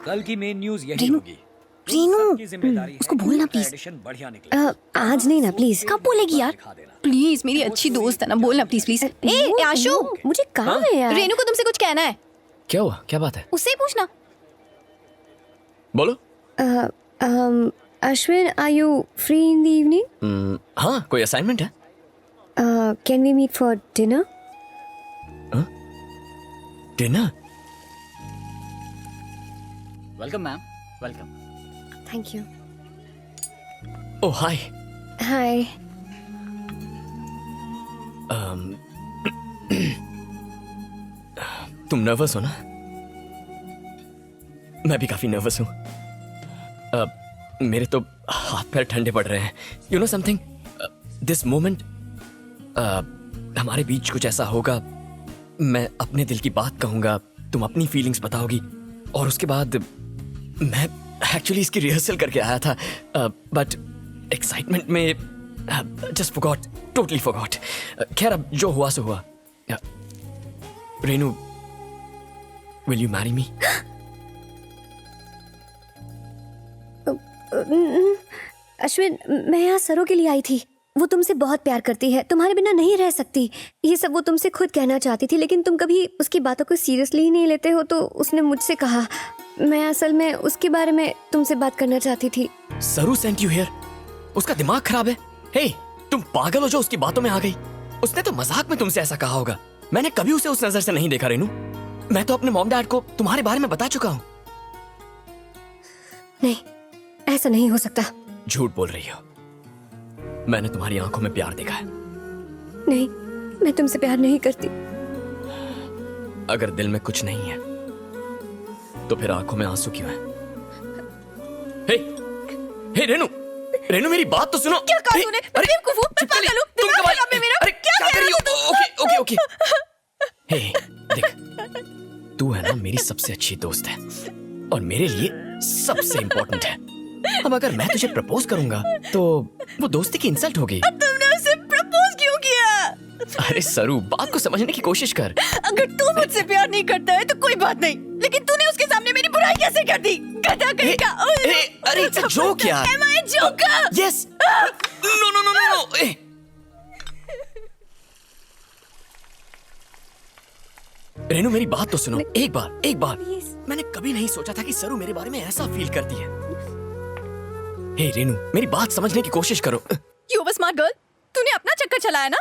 कल की main news यही रेनू, होगी। रेनू, सबकी जिम्मेदारी है उसको कि बोलना उसका प्लीज। एडिशन बढ़िया निकले। आज नहीं ना प्लीज। कब बोलेगी यार? दिखा देना। प्लीज मेरी अच्छी दोस्त है ना, बोलना प्लीज प्लीज। ए आशु, मुझे काम है यार। रेनू को तुमसे कुछ कहना है, क्या हुआ? क्या बात है? उससे ही पूछना। बोलो। Ashwin, are you free in the evening? हाँ, कोई असाइनमेंट है? Can we meet for dinner? Dinner? Welcome ma'am, welcome. Thank you. Oh hi. Hi. तुम नर्वस हो ना? मैं भी काफी नर्वस हूँ। मेरे तो हाथ पैर ठंडे पड़ रहे हैं। You know something, this moment हमारे बीच कुछ ऐसा होगा, मैं अपने दिल की बात कहूंगा, तुम अपनी फीलिंग्स बताओगी, और उसके बाद मैं एक्चुअली इसकी रिहर्सल करके आया था, बट एक्साइटमेंट में जस्ट फॉरगॉट, टोटली फॉरगॉट। खैर, अब जो हुआ सो हुआ। Renu, will you marry me? Ashwin, मैं यहाँ सरो के लिए आई थी। वो तुमसे बहुत प्यार करती है, तुम्हारे बिना नहीं रह सकती। ये सब वो तुमसे खुद कहना चाहती थी, लेकिन तुम कभी उसकी बातों को सीरियसली ही नहीं लेते हो, तो उसने मुझसे कहा। मैं असल में उसके बारे में तुमसे बात करना चाहती थी। सरू सेंट यू हियर? उसका दिमाग खराब है। हे, तुम पागल हो जो उसकी बातों में आ गई? उसने तो मजाक में तुमसे ऐसा कहा होगा। मैंने कभी उसे उस नजर से नहीं देखा रेनू। मैं तो अपने मॉम डैड को तुम्हारे बारे में बता चुका हूँ। नहीं, ऐसा नहीं हो सकता। झूठ बोल रही हो। मैंने तुम्हारी आंखों में प्यार देखा है। नहीं, मैं तुमसे प्यार नहीं करती। अगर दिल में कुछ नहीं है तो फिर आंखों में आंसू क्यों है? हे, हे रेनू, रेनू मेरी बात तो सुनो। क्या कहा हे, तूने? अरे, बेवकूफ हूँ, मैं चुप कर ले। पागल हूँ, तुम दिमाग कमाल- खराब है मेरा। अरे, क्या क्या कह कर रही रहा हो? Okay, okay, okay. देख, तू है ना मेरी सबसे अच्छी दोस्त है और मेरे लिए सबसे इम्पोर्टेंट है। अब अगर मैं तुझे प्रपोज करूंगा तो वो दोस्ती की इंसल्ट होगी। तुमने उसे प्रपोज क्यों किया? अरे सरू, बात को समझने की कोशिश कर। अगर तू मुझसे प्यार नहीं करता है तो कोई बात नहीं, लेकिन तूने उसके सामने मेरी बुराई कैसे कर दी? गधा कहेगा। अरे इट्स अ जोक यार। Am I a joker? Yes. No no no no no. Renu मेरी बात तो सुनो। एक बार। मैंने कभी नहीं सोचा था कि सरू मेरे बारे में ऐसा फील करती है। हे रेनू, मेरी बात समझने की कोशिश करो। You were smart girl. तूने अपना चक्कर चलाया ना?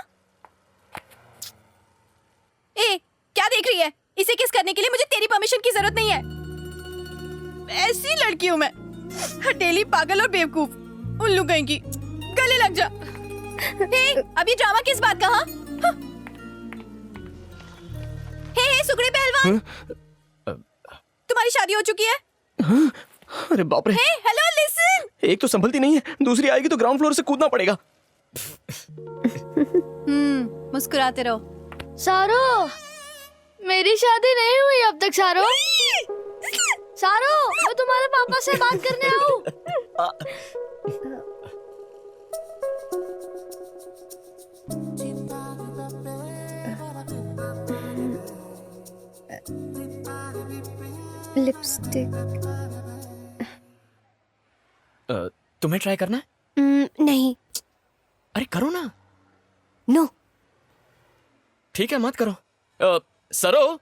ए, क्या देख रही है? इसे किस करने के लिए मुझे तेरी परमिशन की जरूरत नहीं है। ऐसी लड़की हूँ मैं, हटेली, पागल और बेवकूफ। उल्लू कहीं की। गले लग जा। हे, अब ये ड्रामा किस बात का? हाँ? हे सुगड़े पहलवान, तुम्हारी शादी हो चुकी है? अरे बाप रे। हे हेलो, लिसन। एक तो संभलती नहीं है, दूसरी आएगी तो ग्राउंड फ्लोर से कूदना पड़ेगा। मुस्कुराते रहो। सारो, मेरी शादी नहीं हुई अब तक। सारो, सारो, मैं तुम्हारे पापा से बात करने आऊं? लिपस्टिक। तुम्हें ट्राई करना है? नहीं। अरे करो ना। नो। ठीक है, मत करो। सरो,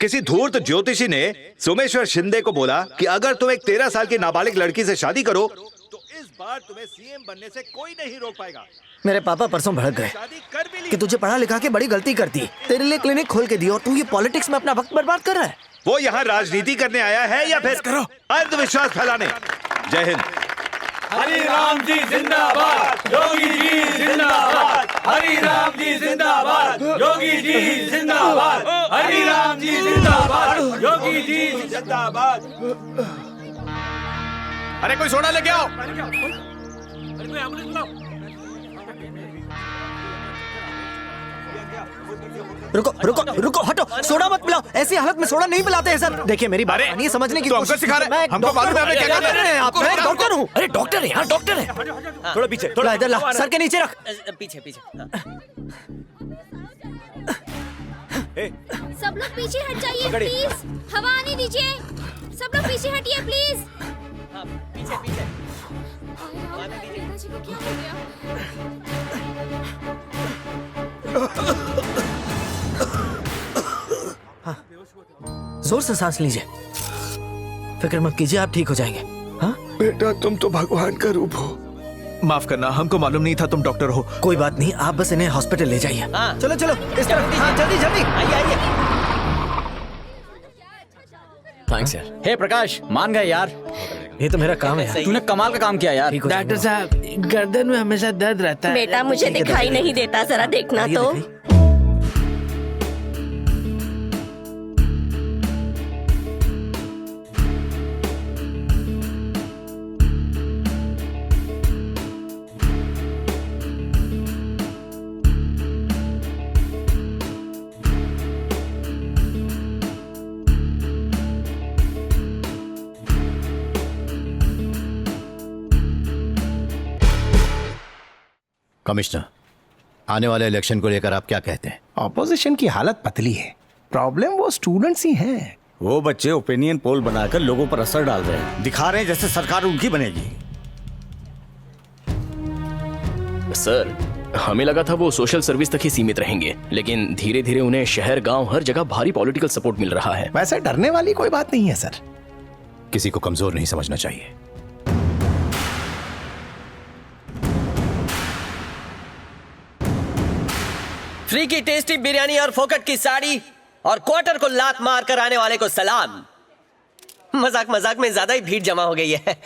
किसी धूर्त ज्योतिषी ने सोमेश्वर शिंदे को बोला कि अगर तुम एक 13 साल की नाबालिग लड़की से शादी करो तो इस बार तुम्हें सीएम बनने से कोई नहीं रोक पाएगा। मेरे पापा परसों भड़क गए शादी कर भी ली। कि तुझे पढ़ा लिखा के बड़ी गलती कर दी। तेरे लिए क्लिनिक खोल के दी और तू ये पॉलिटिक्स में अपना वक्त बर्बाद कर रहा है। वो यहाँ राजनीति करने आया है या फिर करो। अंधविश्वास फैलाने? जय हिंद। हरि राम जी जिंदाबाद, योगी जी जिंदाबाद। हरि राम जी जिंदाबाद, योगी जी जिंदाबाद। हरि राम जी जिंदाबाद, योगी जी जिंदाबाद। अरे कोई सोडा लेके आओ। रुको रुको रुको, हटो। सोडा मत पिलाओ, ऐसी हालत में सोडा नहीं पिलाते हैं सर। देखिए मेरी बात मानिए, समझने की तो हमको कोशिश सिखा रहे हैं। मैं हमको मालूम है आपने क्या डॉक्टर करना है। हैं आप। मैं डॉक्टर हूँ। अरे डॉक्टर है यार, डॉक्टर है। थोड़ा पीछे, थोड़ा इधर ला, सर के नीचे रख। पीछे पीछे। सब लोग पीछे हट जाइए प्लीज, हवा आने दीजिए। सब लोग पीछे हटिए प्लीज। पीछे पीछे। नेताजी को क्या हो गया? जोर से सांस लीजिए, फिक्र मत कीजिए, आप ठीक हो जाएंगे। हाँ बेटा तुम तो भगवान का रूप हो। माफ करना, हमको मालूम नहीं था तुम डॉक्टर हो। कोई बात नहीं, आप बस इन्हें हॉस्पिटल ले जाइए। हाँ। चलो चलो इस तरफ। हाँ जल्दी जल्दी आइए आइए। थैंक्स यार। हे प्रकाश, मान गए यार, ये तो मेरा काम है। तूने कमाल का काम किया यार। डॉक्टर साहब गर्दन में हमेशा दर्द रहता है। बेटा मुझे दिखाई नहीं देता, जरा देखना तो। कमिश्नर, आने वाले इलेक्शन को लेकर आप क्या कहते हैं? ऑपोजिशन की हालत पतली है, प्रॉब्लम वो स्टूडेंट्स ही हैं। वो बच्चे ओपिनियन पोल बनाकर लोगों पर असर डाल रहे हैं, दिखा रहे हैं जैसे सरकार उनकी बनेगी। सर, हमें लगा था वो सोशल सर्विस तक ही सीमित रहेंगे, लेकिन धीरे धीरे उन्हें शहर गांव हर जगह भारी पॉलिटिकल सपोर्ट मिल रहा है। वैसे डरने वाली कोई बात नहीं है सर। किसी को कमजोर नहीं समझना चाहिए। फ्री की टेस्टी बिरयानी और फोकट की साड़ी और क्वार्टर को लात मार कर आने वाले को सलाम। मजाक मजाक में ज्यादा ही भीड़ जमा हो गई है।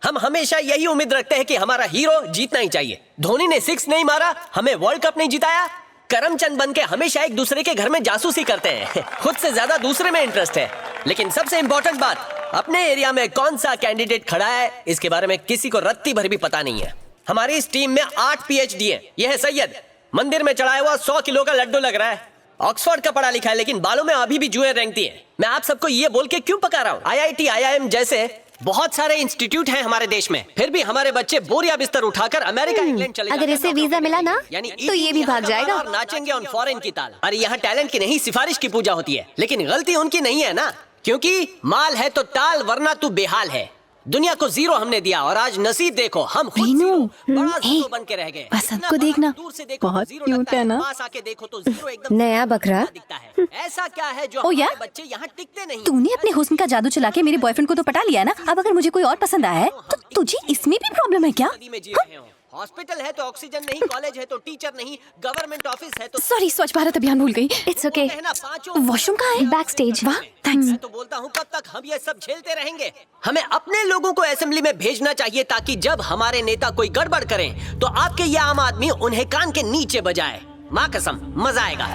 हम हमेशा यही उम्मीद रखते हैं कि हमारा हीरो जीतना ही चाहिए। धोनी ने 6 नहीं मारा, हमें वर्ल्ड कप नहीं जिताया। करमचंद बन के हमेशा एक दूसरे के घर में जासूसी करते हैं, खुद से ज्यादा दूसरे में इंटरेस्ट है। लेकिन सबसे इंपॉर्टेंट बात, अपने एरिया में कौन सा कैंडिडेट खड़ा है इसके बारे में किसी को रत्ती भर भी पता नहीं है। हमारी इस टीम में 8 PhD है। यह है सैयद, मंदिर में चढ़ाया हुआ 100 किलो का लड्डू लग रहा है। ऑक्सफोर्ड का पढ़ा लिखा है, लेकिन बालों में अभी भी जुएं रेंगती है। मैं आप सबको ये बोल के क्यों पका रहा हूँ? IIT IIM जैसे बहुत सारे इंस्टीट्यूट हैं हमारे देश में, फिर भी हमारे बच्चे बोरिया बिस्तर उठाकर अमेरिका इंग्लैंड चले अगर इसे वीजा मिला ना तो ये भी भाग जाएगा और नाचेंगे ऑन फॉरेन की ताल। अरे यहाँ टैलेंट की नहीं सिफारिश की पूजा होती है, लेकिन गलती उनकी नहीं है ना, क्योंकि माल है तो टाल वरना तू बेहाल है। दुनिया को 0 हमने दिया और आज नसीब देखो, हम खुद बड़ा 0 बन के रह गए। बसंत को देखना, दूर से देखो बहुत तो 0 क्यूट लगता है ना? पास आके देखो तो 0 एकदम नया बकरा। दिखता है। ऐसा क्या है जो ओ यार, हमारे बच्चे यहाँ टिकते नहीं? तूने अपने हुस्न का जादू चला के मेरे बॉयफ्रेंड को तो पटा लिया ना। अब अगर मुझे कोई और पसंद आया है तो तुझे इसमें भी प्रॉब्लम है क्या? नदी में जी रहे हो। हॉस्पिटल है तो ऑक्सीजन नहीं, कॉलेज है तो टीचर नहीं, गवर्नमेंट ऑफिस है तो सॉरी, स्वच्छ भारत अभियान भूल गई। It's okay. कहना पांचों वॉशरूम कहाँ है? Back stage. वाह थैंक्स। मैं तो बोलता हूँ कब तक हम ये सब झेलते रहेंगे? हमें अपने लोगों को असेंबली में भेजना चाहिए ताकि जब हमारे नेता कोई गड़बड़ करें तो आपके ये आम आदमी उन्हें कान के नीचे बजाए। माँ कसम मजा आएगा।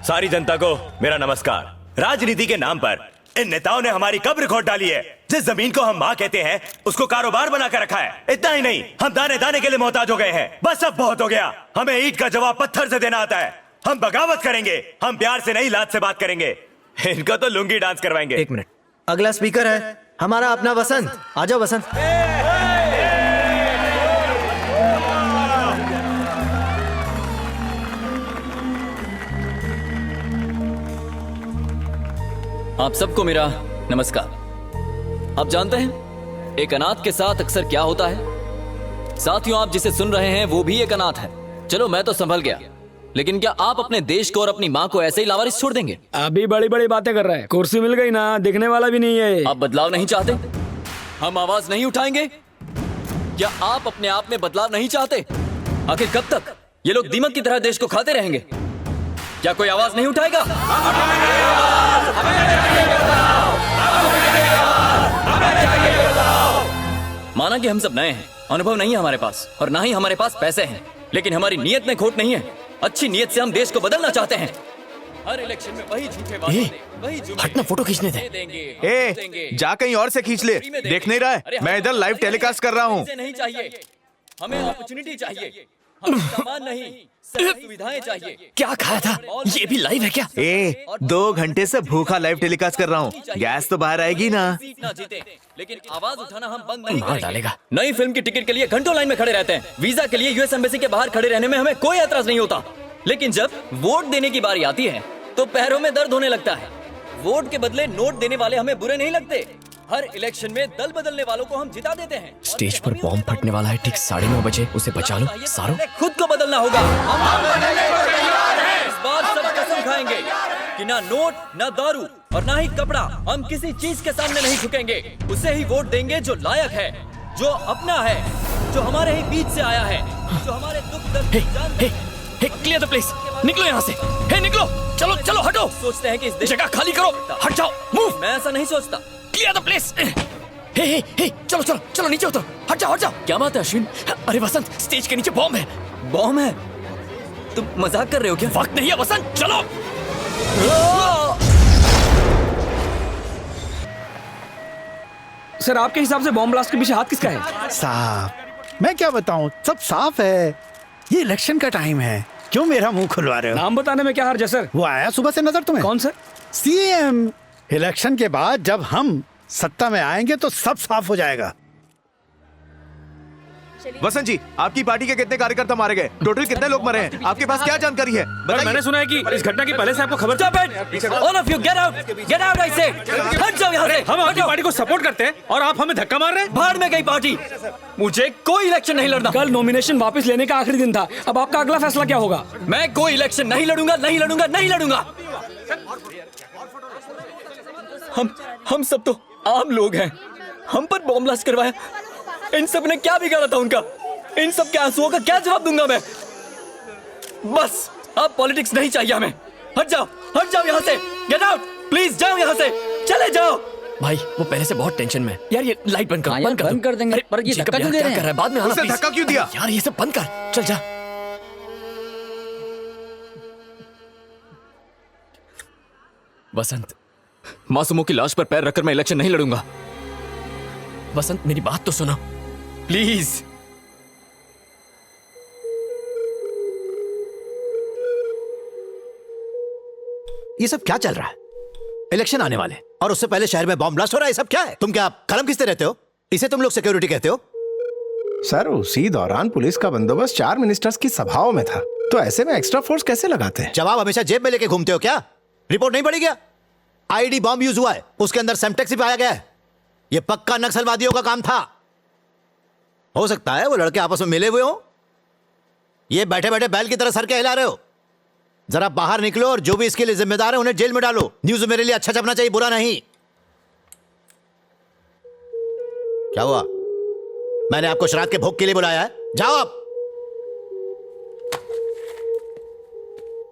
सारी जनता को मेरा नमस्कार। राजनीति के नाम पर इन नेताओं ने हमारी कब्र खोद डाली है। जिस जमीन को हम माँ कहते हैं उसको कारोबार बना कर रखा है। इतना ही नहीं, हम दाने दाने के लिए मोहताज हो गए हैं। बस अब बहुत हो गया। हमें ईंट का जवाब पत्थर से देना आता है। हम बगावत करेंगे, हम प्यार से नहीं लात से बात करेंगे। इनका तो लुंगी डांस करवाएंगे। 1 मिनट, अगला स्पीकर है हमारा अपना वसंत। आ जाओ वसंत। आप सबको मेरा नमस्कार। आप जानते हैं एक अनाथ के साथ अक्सर क्या होता है? साथियों, आप जिसे सुन रहे हैं वो भी एक अनाथ है। चलो मैं तो संभल गया, लेकिन क्या आप अपने देश को और अपनी माँ को ऐसे ही लावारिस छोड़ देंगे? अभी बड़ी बड़ी बातें कर रहा है। कुर्सी मिल गई ना, दिखने वाला भी नहीं है। आप बदलाव नहीं चाहते? हम आवाज नहीं उठाएंगे? क्या आप अपने आप में बदलाव नहीं चाहते? आखिर कब तक ये लोग दीमक की तरह देश को खाते रहेंगे? क्या कोई आवाज नहीं उठाएगा? माना कि हम सब नए हैं, अनुभव नहीं है हमारे पास और ना ही हमारे पास पैसे हैं, लेकिन हमारी नीयत में खोट नहीं है। अच्छी नीयत से हम देश को बदलना चाहते हैं। हर इलेक्शन में वही झूठे वादे, वही जुमले, हटना, फोटो खींचने दे। ए, जा कहीं और से खींच ले। देख नहीं रहा है? मैं इधर लाइव टेलीकास्ट कर रहा हूँ। नहीं चाहिए, हमें अपॉर्चुनिटी चाहिए। हमें सामान नहीं, सभी सुविधाएं चाहिए। क्या खाया था? ये भी लाइव है क्या? 2 घंटे से भूखा लाइव टेलीकास्ट कर रहा हूँ। गैस तो बाहर आएगी ना। ना जीते, लेकिन आवाज उठाना हम बंद नहीं करेंगे। डालेगा। नई फिल्म की टिकट के लिए घंटों लाइन में खड़े रहते हैं। वीजा के लिए यूएस एम्बेसी के बाहर खड़े रहने में हमें कोई एतराज नहीं होता, लेकिन जब वोट देने की बारी आती है तो पैरों में दर्द होने लगता है। वोट के बदले नोट देने वाले हमें बुरे नहीं लगते। हर इलेक्शन में दल बदलने वालों को हम जिता देते हैं। स्टेज पर बॉम्ब फटने वाला है ठीक 9:30 बजे, उसे बचा लो। सारो खुद को बदलना होगा। इस बार सब कसम खाएंगे कि ना नोट, ना दारू और ना ही कपड़ा, हम किसी चीज के सामने नहीं झुकेंगे। उसे ही वोट देंगे जो लायक है, जो अपना है, जो हमारे ही बीच से आया है, जो हमारे दुख दर्द क्लियर द प्लेस। निकलो यहाँ से। हे निकलो, चलो चलो हटो। सोचते हैं कि इस जगह खाली करो, हट जाओ, मूव। मैं ऐसा नहीं सोचता। Clear the place. Hey hey hey, चलो चलो चलो नीचे उतरो, हट जाओ हट जाओ। क्या बात है अश्विन? अरे वसंत, स्टेज के नीचे बॉम्ब है। बॉम्ब है? तुम मजाक कर रहे हो क्या? वक्त नहीं है वसंत, चलो। सर, आपके हिसाब से बॉम्ब ब्लास्ट के पीछे हाथ किसका है? साहब मैं क्या बताऊं, सब साफ है। ये इलेक्शन का टाइम है, क्यों मेरा मुंह खुलवा रहे हो? नाम बताने में क्या हर्ज है सर? वो आया सुबह से नजर तुम्हें? कौन सर? सीएम। इलेक्शन के बाद जब हम सत्ता में आएंगे तो सब साफ हो जाएगा। वसंत जी, आपकी पार्टी के कितने कार्यकर्ता मारे गए? टोटल कितने लोग मरे हैं? आपके पास क्या जानकारी है? मैंने सुना है कि इस घटना की पहले से आपको खबर थी। All of you, get out! Get out, I say! हट जाओ यहाँ से। हम आपकी पार्टी को सपोर्ट करते हैं और आप हमें धक्का मार रहे हैं। बाहर में गई पार्टी। मुझे कोई इलेक्शन नहीं लड़ना। कल नॉमिनेशन वापस लेने का आखिरी दिन था, अब आपका अगला फैसला क्या होगा? मैं कोई इलेक्शन नहीं लड़ूंगा, नहीं लड़ूंगा, नहीं लड़ूंगा। हम सब तो आम लोग हैं। हम पर बॉम्ब ब्लास्ट करवाया, इन सब ने क्या बिगाड़ा था उनका? इन सब के आंसुओं का क्या जवाब दूंगा मैं? बस अब पॉलिटिक्स नहीं चाहिए हमें। हट जाओ यहाँ से। गेट आउट, प्लीज जाओ यहाँ से, चले जाओ। भाई वो पहले से बहुत टेंशन में। यार ये लाइट बंद कर, बंद कर देंगे। पर ये धक्का क्यों दे रहे हैं? बाद में आना, प्लीज। धक्का क्यों दिया? यार ये सब बंद कर, चल जा। वसंत, मासूमों की लाश पर पैर रखकर मैं इलेक्शन नहीं लड़ूंगा। वसंत मेरी बात तो सुनो प्लीज। ये सब क्या चल रहा है? इलेक्शन आने वाले और उससे पहले शहर में बॉम्ब ब्लास्ट हो रहा है। सब क्या है? तुम क्या कलम खींचते रहते हो? इसे तुम लोग सिक्योरिटी कहते हो? सर उसी दौरान पुलिस का बंदोबस्त 4 मिनिस्टर्स की सभाओं में था, तो ऐसे में एक्स्ट्रा फोर्स कैसे लगाते हैं? जवाब हमेशा जेब में लेके घूमते हो क्या? रिपोर्ट नहीं पड़ी क्या? आईडी बॉम्ब यूज हुआ है, उसके अंदर सेम्टेक्स भी पाया गया है। यह पक्का नक्सलवादियों का काम था। हो सकता है वो लड़के आपस में मिले हुए हो। ये बैठे बैठे बैल की तरह सर के हिला रहे हो। जरा बाहर निकलो और जो भी इसके लिए जिम्मेदार है उन्हें जेल में डालो। न्यूज मेरे लिए अच्छा छपना चाहिए, बुरा नहीं। क्या हुआ? मैंने आपको श्राद्ध के भोग के लिए बुलाया है, जाओ आप।